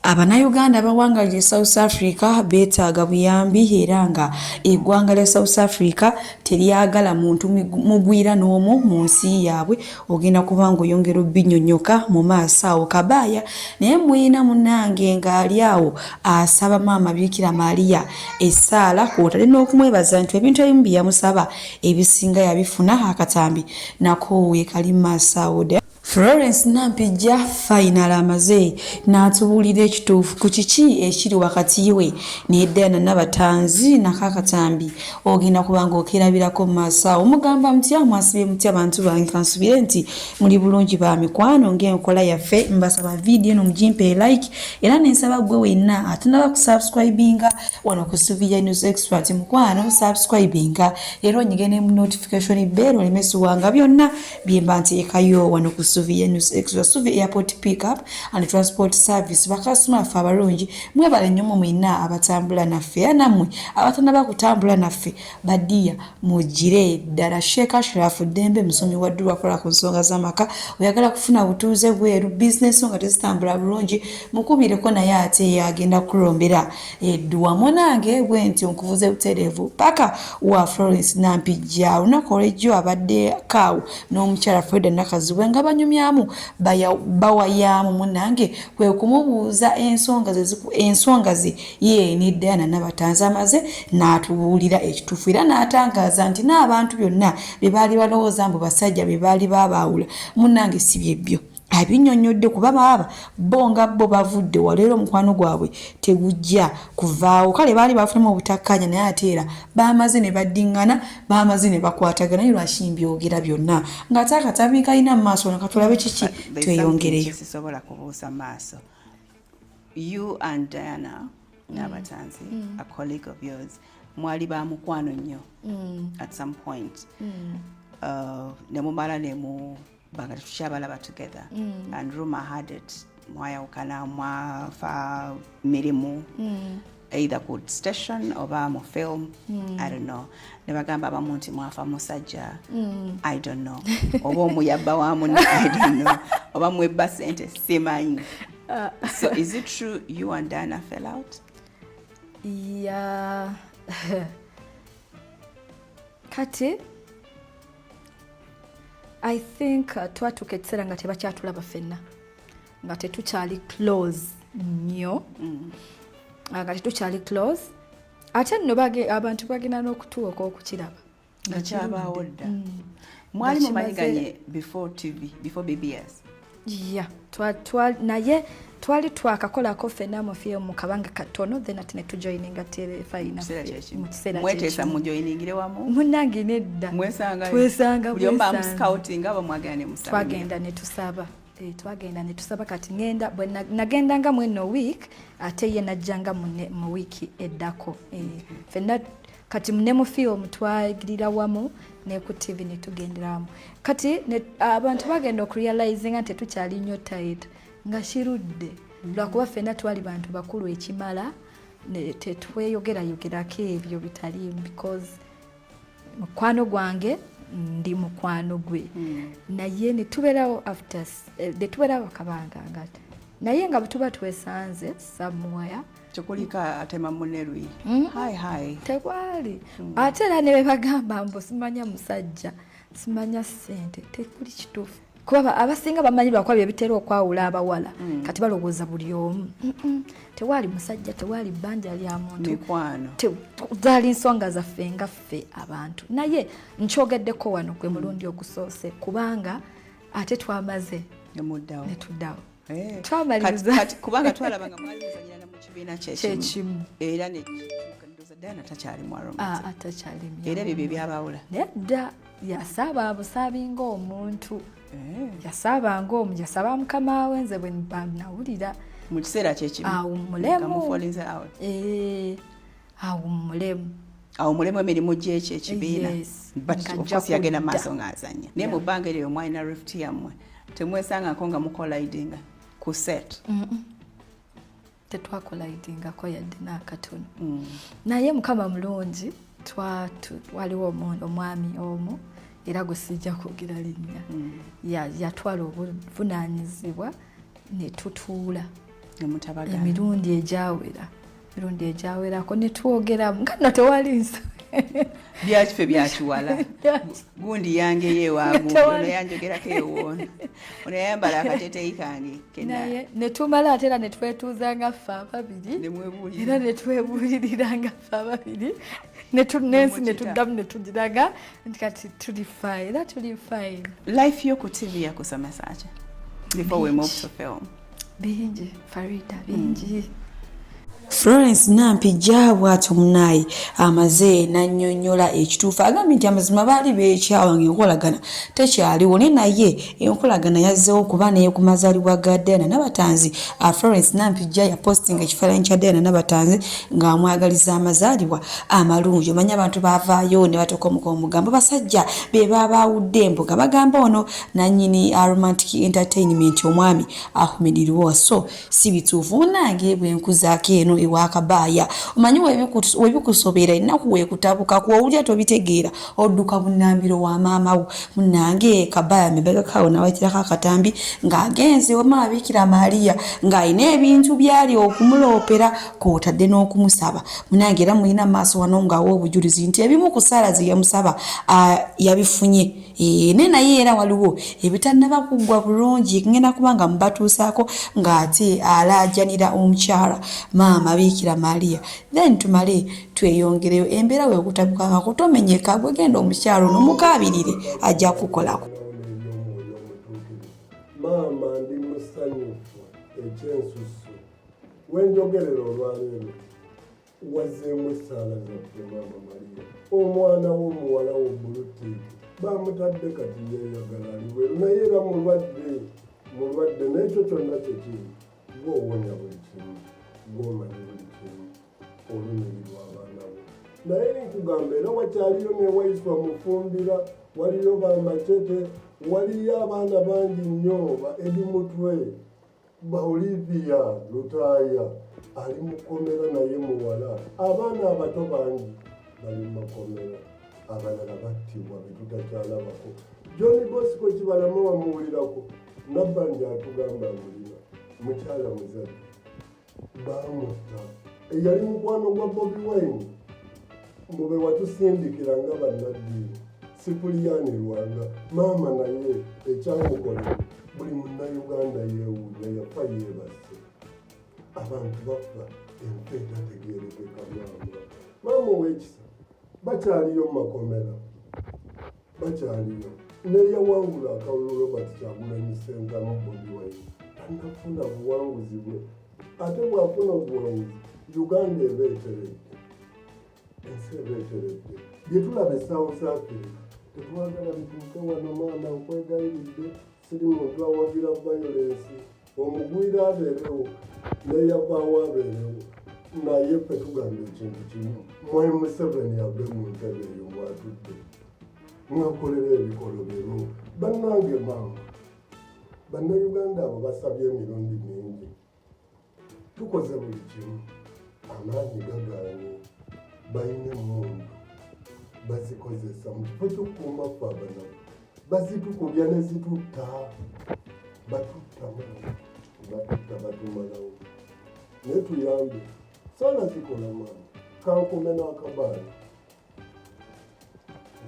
Abannayuganda abawangalira South Africa beetaaga buyambi era nga eggwanga lya South Africa teryagala muntu mugwira n'omu mu nsi yaabwe ogenda kuba ng'oyongera obbinyonnyoka mu maaso awo kabaaya naye muyina munnange ng'ali awo asaba maama Bikira Maria essaala kw'otadde n'okumwebaza nti ebintu ebimu bye yamusaba ebisinga yabifuna akatambi nako weekali mu maaso awo. Florence Nampijja final amaze n'atubuulira ekituufu ku kiki ekiri wakati we ne Diana Nabatanzi nakakatambi ogenda kubanga okerabirako mu maaso awo mugamba mutya mwasibye mutya abantu bange kansubire nti muli bulungi ba mikwano ng'enkola yaffe mbasaba video eno mugimpe like era nensaba gwe wenna atanaba kusubscribinga wano ku Sylvia News Expert mukwano subscribinga era onyigene mu notification bell olemesibwanga byonna bye mba nteekayo wano ku Sylvia News Extra Sylvia Airport Pickup and Transport Service bakasuma fa abalungi mwebale nnyo mwina abatambula naffe era nammwe abatanaba kutambula naffe badiya mugire ddala Sheikh Ashraf Dembe musomi wa ddulu akola ku nsonga z'amaka oyagala kufuna butuuze bweru business nga tezitambula bulungi mukubireko naye ate yagenda kulombera edduwa munange bwenti onkuvuze butereevu paka wa Florence Nampijja olunaku olw'ejjo abadde kaawo n'omukyala Freda Nakazibwe nga banyumyamu bawayamu munange kwe kumubuuza ensonga ze ye ne Diana Nabatanzi amaze n'atubuulira ekituufu era n'atangaza nti n'abantu byonna be baali balowooza mbu basajja be baali babaawula munange si byebyo abinnyonnyodde kuba baaba bonga bo bavudde waleero omukwano gwabwe tegujja kuvaawo kale baali bafunamu obutakkanya naye ate era baamaze ne baddiŋŋana baamaze ne bakwatagana naye lwaki mbyogera byonna ng'ate akatabi kalina mu maaso nakatulabe kiki tweyongereyo. Sisobola kubuusa maaso. You and Diana Nabatanzi, a colleague of yours, mwali ba mukwano nnyo at some point. Ne mumala ne mu baga tushabalaba together and rumor had it mwayawukana mwafa mirimu either ku station oba mu film I don't know ne bagamba abamu nti mwafa musajja I don't know oba omuyabba wa munne I don't know oba mwebba sente simanyi. So is it true you and Diana fell out? Yeah. Kati I think twatuka ekiseera nga tebakyatulaba ffenna nga tetukyali close nnyo nga tetukyali close ate nno abantu bagenda n'okutuuka okukiraba nga kyabaawo dda. Mwali mumanyiganye before TV before BBS? Yeah, naye twali twakakolako ffenna mu film kabanga katono then ate ne tujoininga telefayina mu kiseera mweteesa mujoiningire wamu munnange nedda twesanga buli omu scouting aba mwagenda ne musaba twagenda ne tusaba kati ngenda nagendanga mu eno week ate ye najjanga mu wiiki eddako ffenna kati ne mu film twagirira wamu ne ku TV ne tugenderamu kati abantu bagenda okurealize nga tetukyali nnyo tight nga kirudde lwakuba ffenna twali bantu bakulu ekimala tetweyogerako ebyo bitali because mukwano gwange ndi mukwano gwe naye ne tubeerawo after netubeerawo akabanga nga naye nga bwetuba twesanze somewhere tekulika atema munerwi hai tekwali ate era ne bebagamba mbu simanya musajja simanya ssente tekuli kituufu kuba abasinga bamanyi lwakuba bye bitera okwawula abawala kati balowooza buli omu tewali musajja tewali bbanja lya muntu zaali nsonga zaffe nga ffe abantu naye nkyogeddeko wano gwe mulundi ogusoose kubanga ate twamaze ne tuddawo twamaliriza kubanga twalabanga mwali muzanyirana mu kibiina kyekimu era Diana takyali mwaroma era bye byabawula nedda yasaba busaabi ng'omuntu yasaba yasaba mukama we nze bwe nawulira mu kiseera kyekimu awo mulemu emirimu gyekyo ekibiina but yagenda maaso ng'azanya naye mu bbanga eryo mwalina rift yammwe temwesangako nga mukolidinga ku set tetwakolidingako yadde n'akatono naye mukama mulungi waliwo omwami omu era gwe sijja kwogera linnya yatwala obuvunaanyizibwa ne tutuula emirundi ejawerako ne twogeramu nga nno tewali nso byakife byakiwala gundi yange yewagundi ono yanjogerako ewoona ono yayambala akateteyi kange naye ne tumala ate era ne twetuuza nga ffe ababiri era ne twebuulirira nga ffe ababiri nensi ne tuddamu ne tugiraga nti kati tuli fine era tuli fine. Life yo ku TV yakusomesa ki before we move to film? Bingi Farida bingi. Florence Nampijja bw'atyo munayi amaze n'annyonnyola ekituufu agambye nti amazima baali beekyawa ng'enkolagana tekyaliwo naye enkolagana yazzeewo kuba naye ku mazaalibwa ga Diana Nabatanzi. Florence Nampijja yapostinga ekifaananyi kya Diana Nabatanzi ng'amwagaliza amazaalibwa amalungi. Omanya abantu baavaayo ne batokomuka omugambo basajja be babaawudde embuga bagamba ono nannyini Romantic Entertainment omwami Ahmed Lwowa. So si bituufu munange bwe nkuzaako eno ewa Kabaaya omanyi webikusobera ennaku weekutabuka kuwulira tobitegeera odduka bunnambiro wa maama wo munnange Kabaaya mebegakawo nawakirako akatambi ng'agenze wama Bikira Maria ng'alina ebintu byali okumuloopera kw'otadde n'okumusaba munnange era mulina maaso wano ng'awa obujulizi nti ebimu ku ssaala ze yamusaba yabifunye ne naye era waliwo ebitannaba kuggwa bulungi ngenda kubanga mubatuusaako ng'ate alaajanira omukyala maama Bikira Maria. Then tumale tweyongereyo embeera weekutabuka nga kutomenyeka gwe genda omukyalo n'omukaabirire ajja kukolako. Maama ndi musanyufu ekyensusu wenjogerera olwaleero wazzeemu essaala zaffe maama Maria omwana w'omuwala wo Bulutiiki bamutadde kati yeeyagala aliweeru naye era mulwadde n'ekyo kyonna kyekiri ng'owonya buli kimu ng'omanyi buli kimu olumirirwa abaana bo naye nkugamba era wakyaliyo newayiswa mufumbira waliyo bamacete waliyo abaana bangi nnyo ba Edimutwe ba Olivia Lutaaya ali mukomera naye muwala abaana abato bangi bali mukomera abalala battibwa betutakyalabako John Bosco Kibalama wamuwulirako Nabbanja atugamba mulina mukyala muzadde bamutta eyali mukwano gwa Bobi Wine mube watusindikira nga bannaddiini Sipuliyani Lwanga maama naye ekyamukola buli munnayuganda yeewuunya yafa yeebase abantu bafa enfa etategeerekeka maama ow'ekisa bakyaliyo mu makomera bakyaliyo neyawangula akalulu Robert Kyagulanyi Ssentamu Bobi Wine tannafuna buwanguzi bwe ate bw'afuna obuwanguzi Uganda eba eteredde ensi eba eteredde bye tulaba e South Africa tetwagala bituuke wano maama nkwegayiridde siri muntu awagira violence omugwira abeerewo neyavaawo abeerewo naye ffe tugamba ekintu kimu Mwai Museveni ave mu ntebe eyo mwatudde mwakolera ebikolo biro bannange maama bannayuganda abo basabye emirundi mingi tukoze buli kimu amaanyi gagaanye balina emmundu bazikozesa mu kifo ky'okukuuma ffe abanaku bazitukubya ne zitutta batumalawo naye tuyambe saala zikola maama kankume n'akabaani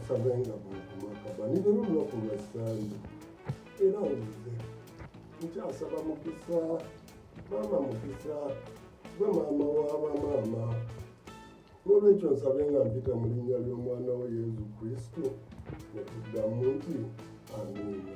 nsabenga bwenkuma akabaani lero lunaku lwassande era nzize nkyasaba mukisa maama mukisa gwe maama w'abamaama n'olwekyo nsabe nga mpita mu linnya ly'omwana we Yesu Kristo netuddamu nti amiina.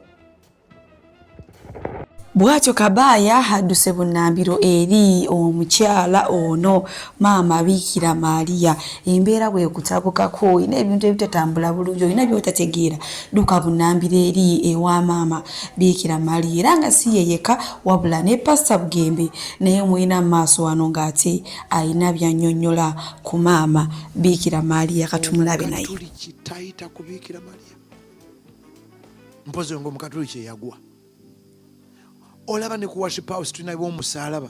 Bw'atyo Kabaaya adduse bunnambiro eri omukyala ono maama Bikira Maria embeera bwekutabukako olina ebintu ebitatambula bulungi olina by'otategeera dduka bunnambiro eri ewa maama Bikira Maria era nga si yeyeka wabula ne Pastor Bugembe naye mulina mu maaso wano ng'ate alina by'annyonnyola ku maama Bikira Maria katumulabe naye. Tayita ku Bikira Maria mpozi ng'omukatuliki eyagwa olaba ne ku worship house tulina b'omusalaba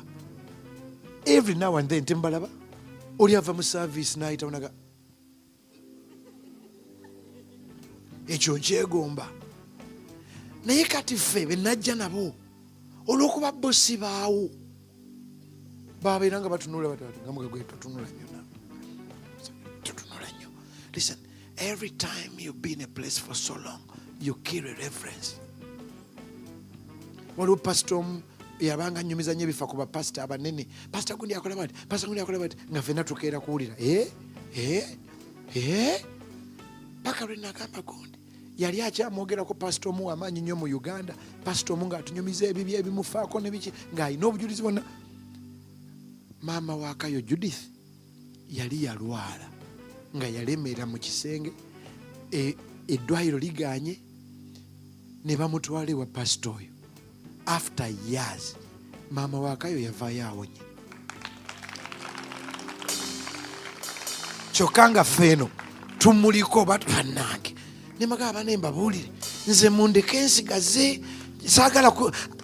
every now and then tembalaba oli ava mu service n'ayita onaga ekyo nkyegomba naye kati ffe be najja nabo olw'okuba bo si baawo babeeranga batunula batatu nga mugagwe tutunula nnyo na tutunula nnyo. Listen, every time you've been a place for so long you carry reference. Waliwo pastor yabanga nyumiza nnyo ebifa ku bapasita abanene, pasita gundi akola bati, pasita gundi akola bati, nga ffenna tukeera kuwulira paka lwe nagamba gundi yali akyamwogerako pasita omu w'amaanyi nnyo mu Uganda, pasita omu ng'atunyumiza ebibi ebimufaako nebiki ng'alina obujulizi bwonna. Maama wa Kayo Judith yali yalwala nga yalemeera mu kisenge, eddwaliro liganye ne bamutwala ewa pasita oyo. After years maama wa Kayo yavaayo awonye. Kyokka nga ffeeno tumuliko bannange ne magaba nembabuulire nze mundeke ensigaze saagala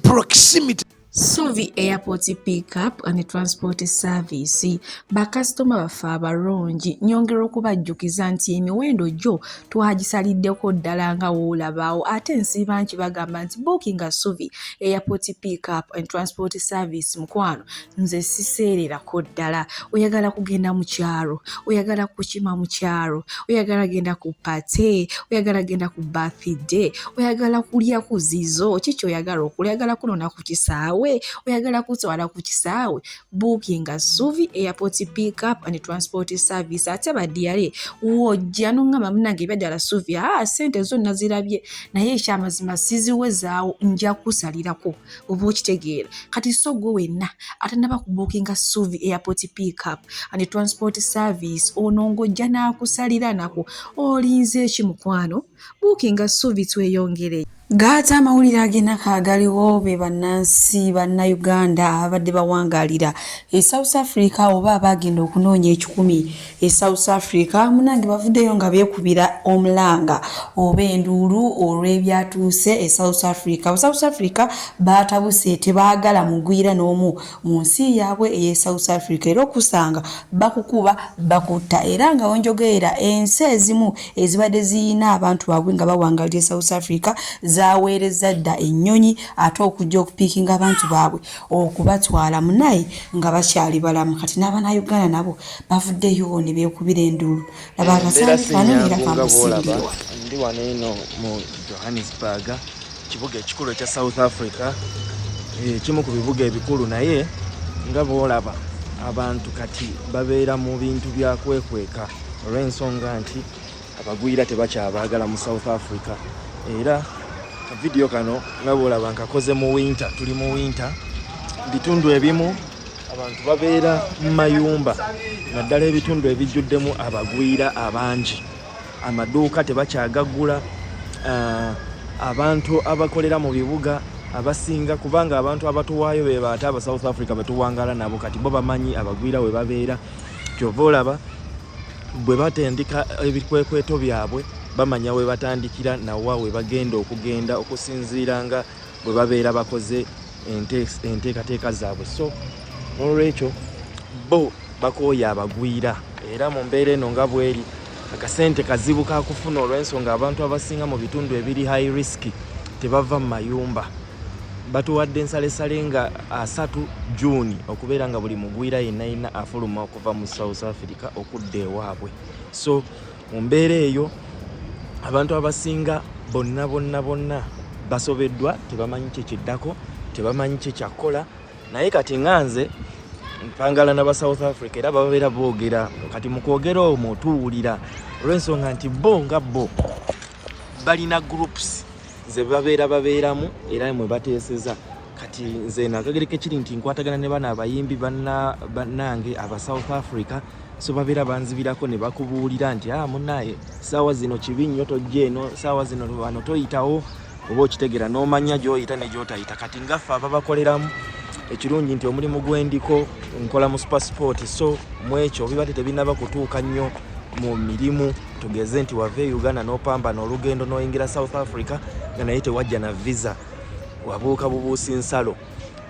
proximity. Suvi Airport Pickup and Transport Service bakasitoma baffe abalungi nyongera okubajjukiza nti emiwendo gyo twagisaliddeko ddala nga woolabaawo ate nsiiba nti bagamba nti bookinga Suvi Airport Pickup and Transport Service mukwano nze siseererako ddala. Oyagala kugenda mu kyalo, oyagala kukima mu kyalo, oyagala genda ku pate, oyagala genda ku birthday, oyagala kulya ku zizo, kiki oyagala okulya, oyagala kunona ku kisaawe, oyagala kutwala ku kisaawe, bookinga Suvi Airport Pickup and Transport Service. Ate badiyale wojja nongamba munange ebyadala Suvi sente zonna zirabye naye ekyamazima siziwezaawo nja kusalirako oba okitegeera. Kati so gwe wenna atanaba ku bookinga Suvi Airport Pickup and Transport Service ono ng'ojja n'akusalira nako olinze eki mukwano? Bookinga Suvi tweyongere. Gaata amawulire ag'ennaku agaliwo be bannansi bannayuganda abadde bawangaalira South Africa oba abagenda okunoonya ekikumi South Africa munange bavuddeyo nga beekubira omulanga oba enduulu olw'ebyatuuse South Africa. South Africa baatabuse tebaagala mugwira n'omu mu nsi yaabwe South Africa era okusanga bakukuba bakutta era nga wenjogeera ensi ezimu ezibadde ziyina abantu baabwe nga bawangaalira South Africa zaweereza dda ennyonyi ate okujja okupiikinga abantu baabwe okubatwala munayi nga bakyali balamu. Kati n'Abannayuganda nabo bavuddeyo ne beekubira enduulu. Laba akasaanyi era kamusindirwa. Ndi wano eno mu Johannesburg, kibuga ekikulu ekya South Africa, kimu ku bibuga ebikulu, naye nga boolaba abantu kati babeera mu bintu bya kwekweka olw'ensonga nti abagwira tebakyabaagala mu South Africa. Era video kano nga boolaba nkakoze mu winter, tuli mu winter, bitundu ebimu abantu babeera mu mayumba naddala ebitundu ebijjuddemu abagwira abangi, amaduuka tebakyagaggula, abantu abakolera mu bibuga abasinga, kubanga abantu abatuwaayo be baate aba South Africa betuwangala nabo kati bo bamanyi abagwira we babeera. Kyova olaba bwe batendika ebikwekweto byabwe bamanya we batandikira nawa we bagenda okugenda okusinziira nga bwe babeera bakoze enteekateeka zaabwe. So olwekyo bo bakooya abagwira, era mu mbeera eno nga bweri akasente kazibu kakufuna olw'ensonga abantu abasinga mu bitundu ebiri high risk tebava mu mayumba. Batuwadde ensalesale nga 3 June okubeera nga buli mugwira yenna afuluma okuva mu South Africa okudda ewaabwe. So mu mbeera eyo abantu abasinga bonna basobeddwa, tebamanyi kyekiddako, tebamanyi kyekyakola. Naye kati nganze mpangala n'aba South Africa era babeera boogera, kati mu kwogera omwo tuwulira olw'ensonga nti bo nga bo balina groups ze babeeramu era mwe bateeseza. Kati nze nakagereko ekiri nti nkwatagana ne bana abayimbi bannange aba South Africa, so babeera banzibirako ne bakubuulira nti munaye saawa zino kibi nnyo tojja eno, saawa zino wano toyitawo, oba okitegera n'omanya gy'oyita ne gy'otayita. Kati ngaffe ababakoleramu ekirungi nti omulimu gwendiko nkola mu Supersport, so mu ekyo bibadde tebinaba kutuuka nnyo mu mirimu, tugeze nti wava e Uganda n'opambana olugendo n'oyingira South Africa nga naye tewajja na visa, wabuuka bubuusi nsalo.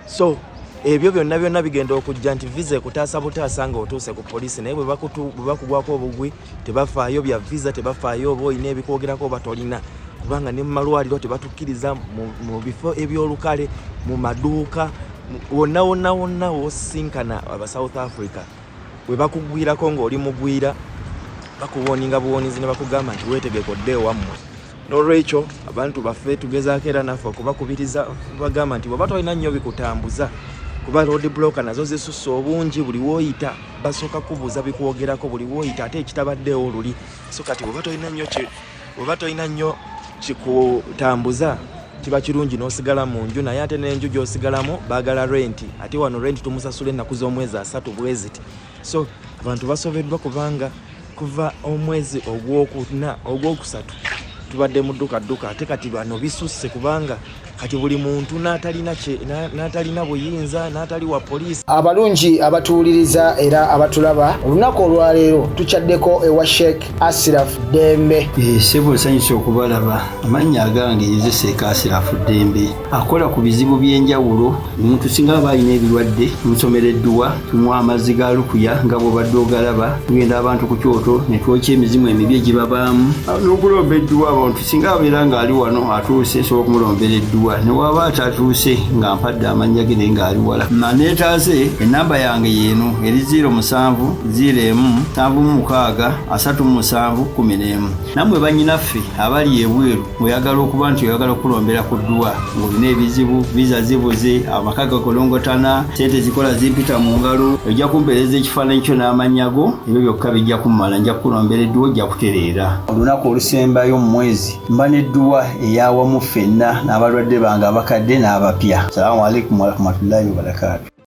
So ebyo byonna bigenda okujja nti visa ekutaasa butaasa nga otuuse ku poliisi, naye bwe bakugwako obugwi tebafaayo bya visa, tebafaayo oba olina ebikwogerako oba tolina, kubanga ne mu malwaliro tebatukkiriza mu bifo ebyolukale, mu maduuka, wonna wosinkana aba South Africa bwe bakugwirako ng'oli mugwira bakuwoninga buwonizi ne bakugamba nti weetegekodde wammwe. N'olwekyo abantu baffe tugezaako era naffe okubakubiriza bagamba nti bw'oba tolina nnyo bikutambuza kuba road blocker nazo zisusse obungi buli wooyita basooka kubuuza bikwogerako buli wooyita ate ekitabaddewo luli. So kati bw'oba tolina nnyo kikutambuza kiba kirungi n'osigala mu nju, naye ate n'enju gy'osigalamu baagala renti, ate wano renti tumusasula ennaku z'omwezi 3 bweziti. So abantu basobeddwa kubanga kuva omwezi ogwokusatu tubadde mu dduka ate kati bano bisusse kubanga kati buli muntu n'atalina buyinza n'atali wa poliisi. Abalungi abatuwuliriza era abatulaba olunaku olwaleero tukyaddeko ewa Sheikh Ashraf Dembe. Sebo sanyusa okubalaba. Amannya agange ye Sheikh Ashraf Dembe akola ku bizibu by'enjawulo. Omuntu singa aba alina ebirwadde musomereddwa tunywa amazzi ga lukuya nga bw'obadde ogalaba, tugenda abantu ku kyoto ne twokya emizimu emibi egibabaamu n'okulombeddwa abantu singa abeera ng'ali wano atuuse sobola okumulombera eddwa ne waba atatuuse nga mpadde amannya ge ng'ali wala. Neetaase ennamba yange yeeno eri 0707363711. Nammwe bannyinaffe abali ebweru oyagala okuba nti oyagala okulombera ku ddwa ng'olina ebizibu viza zibuze amaka gakolongotana sente zikola zimpita mu ngalo ojja kumpeereza ekifaananyi kyo n'amannya go ebyo byokka bijja kummala nja kukulombera eddwa ojja kutereera. Olunaku olusembayo mu mwezi mba n'eddwa eyawamu ffenna n'abalwadde bange abakadde n'abapya. Salaamu alaikum warahmatullahi wabarakatuh.